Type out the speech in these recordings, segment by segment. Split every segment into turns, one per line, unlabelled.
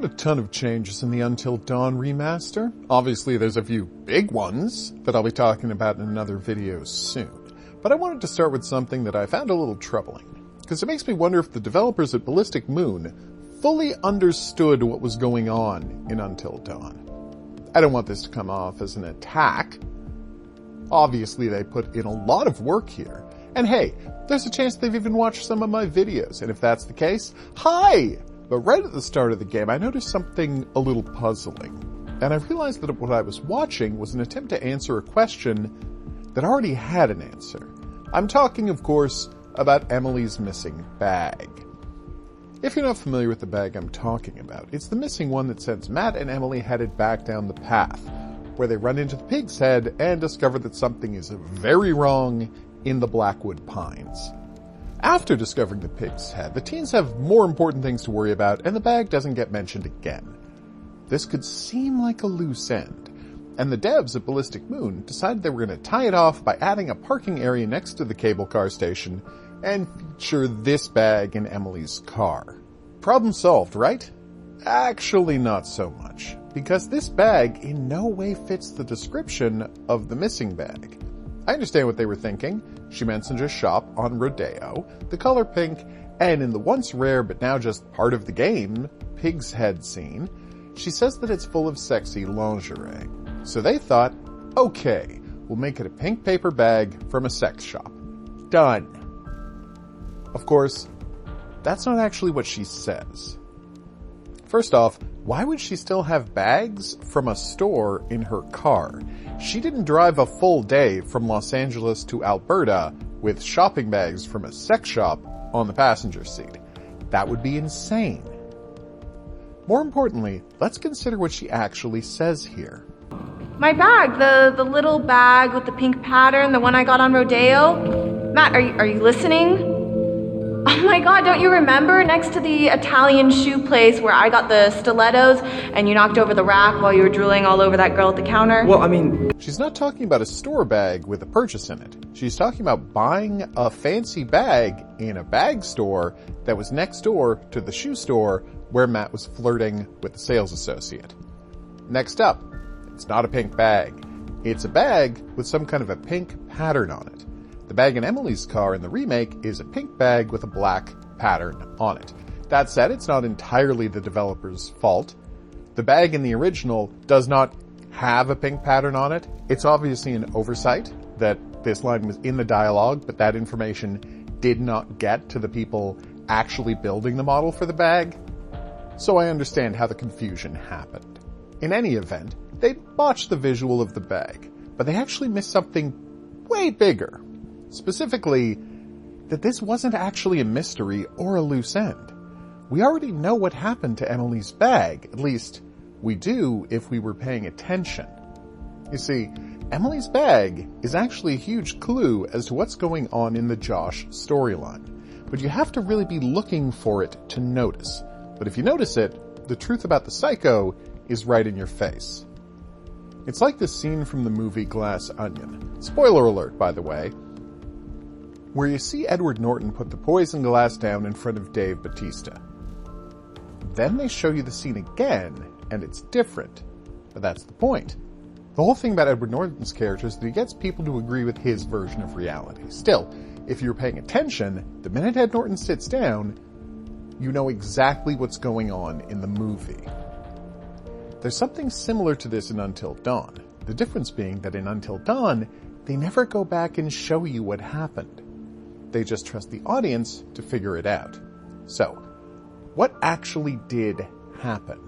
aren't a ton of changes in the Until Dawn remaster. Obviously, there's a few big ones that I'll be talking about in another video soon. But I wanted to start with something that I found a little troubling, because it makes me wonder if the developers at Ballistic Moon fully understood what was going on in Until Dawn. I don't want this to come off as an attack. Obviously, they put in a lot of work here. And hey, there's a chance they've even watched some of my videos, and if that's the case, hi! But right at the start of the game, I noticed something a little puzzling. And I realized that what I was watching was an attempt to answer a question that already had an answer. I'm talking, of course, about Emily's missing bag. If you're not familiar with the bag I'm talking about, it's the missing one that sends Matt and Emily headed back down the path, where they run into the pig's head and discover that something is very wrong in the Blackwood Pines. After discovering the pig's head, the teens have more important things to worry about, and the bag doesn't get mentioned again. This could seem like a loose end, and the devs at Ballistic Moon decided they were going to tie it off by adding a parking area next to the cable car station and feature this bag in Emily's car. Problem solved, right? Actually, not so much, because this bag in no way fits the description of the missing bag. I understand what they were thinking. She mentions a shop on Rodeo, the color pink, and in the once rare but now just part of the game, pig's head scene, she says that it's full of sexy lingerie. So they thought, okay, we'll make it a pink paper bag from a sex shop. Done. Of course, that's not actually what she says. First off, why would she still have bags from a store in her car? She didn't drive a full day from Los Angeles to Alberta with shopping bags from a sex shop on the passenger seat. That would be insane. More importantly, let's consider what she actually says here.
My bag, the little bag with the pink pattern, the one I got on Rodeo. Matt, are you listening? Oh my god, don't you remember next to the Italian shoe place where I got the stilettos and you knocked over the rack while you were drooling all over that girl at the counter?
Well, I mean...
She's not talking about a store bag with a purchase in it. She's talking about buying a fancy bag in a bag store that was next door to the shoe store where Matt was flirting with the sales associate. Next up, it's not a pink bag. It's a bag with some kind of a pink pattern on it. The bag in Emily's car in the remake is a pink bag with a black pattern on it. That said, it's not entirely the developer's fault. The bag in the original does not have a pink pattern on it. It's obviously an oversight that this line was in the dialogue, but that information did not get to the people actually building the model for the bag. So I understand how the confusion happened. In any event, they botched the visual of the bag, but they actually missed something way bigger. Specifically, that this wasn't actually a mystery or a loose end. We already know what happened to Emily's bag, at least we do if we were paying attention. You see, Emily's bag is actually a huge clue as to what's going on in the Josh storyline, but you have to really be looking for it to notice. But if you notice it, the truth about the psycho is right in your face. It's like this scene from the movie Glass Onion. Spoiler alert, by the way, where you see Edward Norton put the poison glass down in front of Dave Bautista. Then they show you the scene again, and it's different. But that's the point. The whole thing about Edward Norton's character is that he gets people to agree with his version of reality. Still, if you're paying attention, the minute Ed Norton sits down, you know exactly what's going on in the movie. There's something similar to this in Until Dawn. The difference being that in Until Dawn, they never go back and show you what happened. They just trust the audience to figure it out. So, what actually did happen?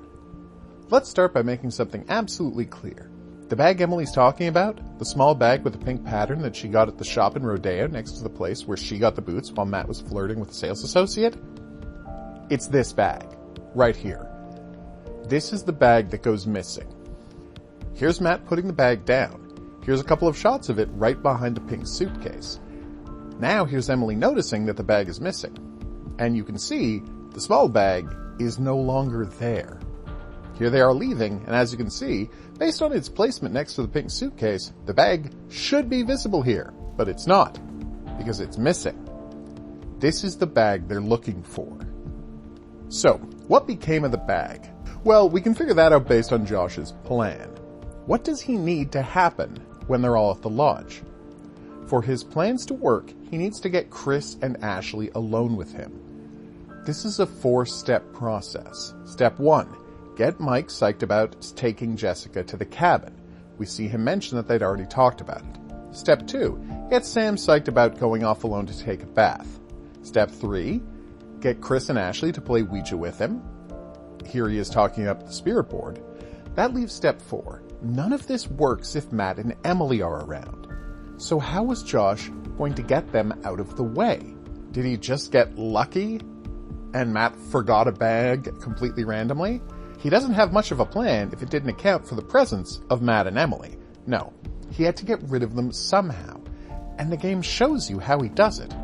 Let's start by making something absolutely clear. The bag Emily's talking about, the small bag with the pink pattern that she got at the shop in Rodeo next to the place where she got the boots while Matt was flirting with the sales associate, it's this bag, right here. This is the bag that goes missing. Here's Matt putting the bag down. Here's a couple of shots of it right behind the pink suitcase. Now here's Emily noticing that the bag is missing. And you can see the small bag is no longer there. Here they are leaving, and as you can see, based on its placement next to the pink suitcase, the bag should be visible here, but it's not, because it's missing. This is the bag they're looking for. So, what became of the bag? Well, we can figure that out based on Josh's plan. What does he need to happen when they're all at the lodge? For his plans to work, he needs to get Chris and Ashley alone with him. This is a 4-step process. Step 1, get Mike psyched about taking Jessica to the cabin. We see him mention that they'd already talked about it. Step 2, get Sam psyched about going off alone to take a bath. Step 3, get Chris and Ashley to play Ouija with him. Here he is talking up the spirit board. That leaves step 4. None of this works if Matt and Emily are around. So how was Josh going to get them out of the way? Did he just get lucky and Matt forgot a bag completely randomly? He doesn't have much of a plan if it didn't account for the presence of Matt and Emily. No, he had to get rid of them somehow, and the game shows you how he does it.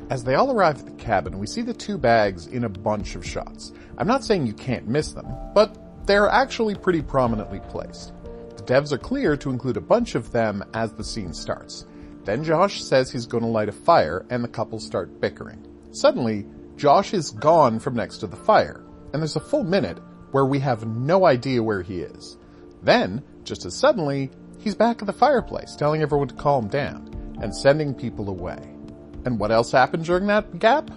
As they all arrive at the cabin, we see the 2 bags in a bunch of shots. I'm not saying you can't miss them, but they're actually pretty prominently placed. The devs are clear to include a bunch of them as the scene starts. Then Josh says he's going to light a fire, and the couple start bickering. Suddenly, Josh is gone from next to the fire, and there's a full minute where we have no idea where he is. Then, just as suddenly, he's back at the fireplace, telling everyone to calm down, and sending people away. And what else happened during that gap?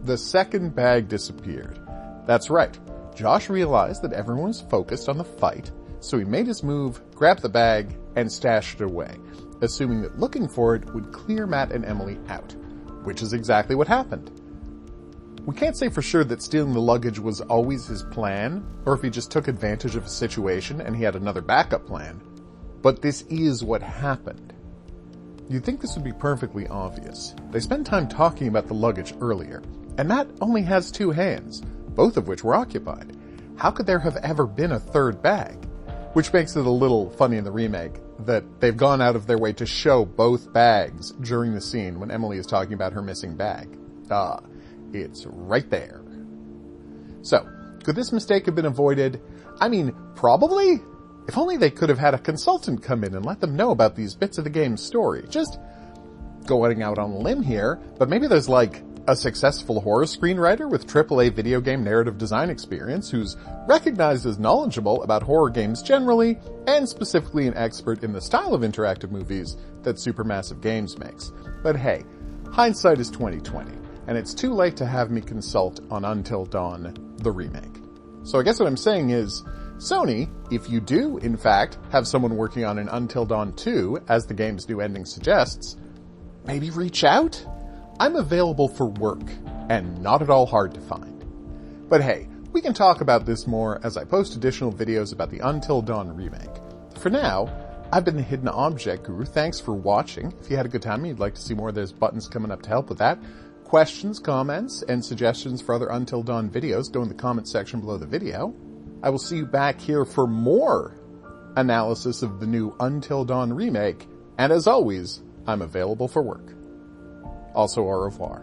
The second bag disappeared. That's right, Josh realized that everyone was focused on the fight, so he made his move, grabbed the bag, and stashed it away, assuming that looking for it would clear Matt and Emily out, which is exactly what happened. We can't say for sure that stealing the luggage was always his plan, or if he just took advantage of a situation and he had another backup plan, but this is what happened. You'd think this would be perfectly obvious. They spend time talking about the luggage earlier, and Matt only has 2 hands, both of which were occupied. How could there have ever been a third bag? Which makes it a little funny in the remake that they've gone out of their way to show both bags during the scene when Emily is talking about her missing bag. It's right there. So, could this mistake have been avoided? I mean, probably? If only they could have had a consultant come in and let them know about these bits of the game's story. Just going out on a limb here, but maybe there's like a successful horror screenwriter with AAA video game narrative design experience who's recognized as knowledgeable about horror games generally, and specifically an expert in the style of interactive movies that Supermassive Games makes. But hey, hindsight is 20/20. And it's too late to have me consult on Until Dawn, the remake. So I guess what I'm saying is, Sony, if you do, in fact, have someone working on an Until Dawn 2, as the game's new ending suggests, maybe reach out? I'm available for work, and not at all hard to find. But hey, we can talk about this more as I post additional videos about the Until Dawn remake. For now, I've been the Hidden Object Guru. Thanks for watching. If you had a good time and you'd like to see more, there's buttons coming up to help with that. Questions, comments, and suggestions for other Until Dawn videos, go in the comments section below the video. I will see you back here for more analysis of the new Until Dawn remake, and as always, I'm available for work. Also, au revoir.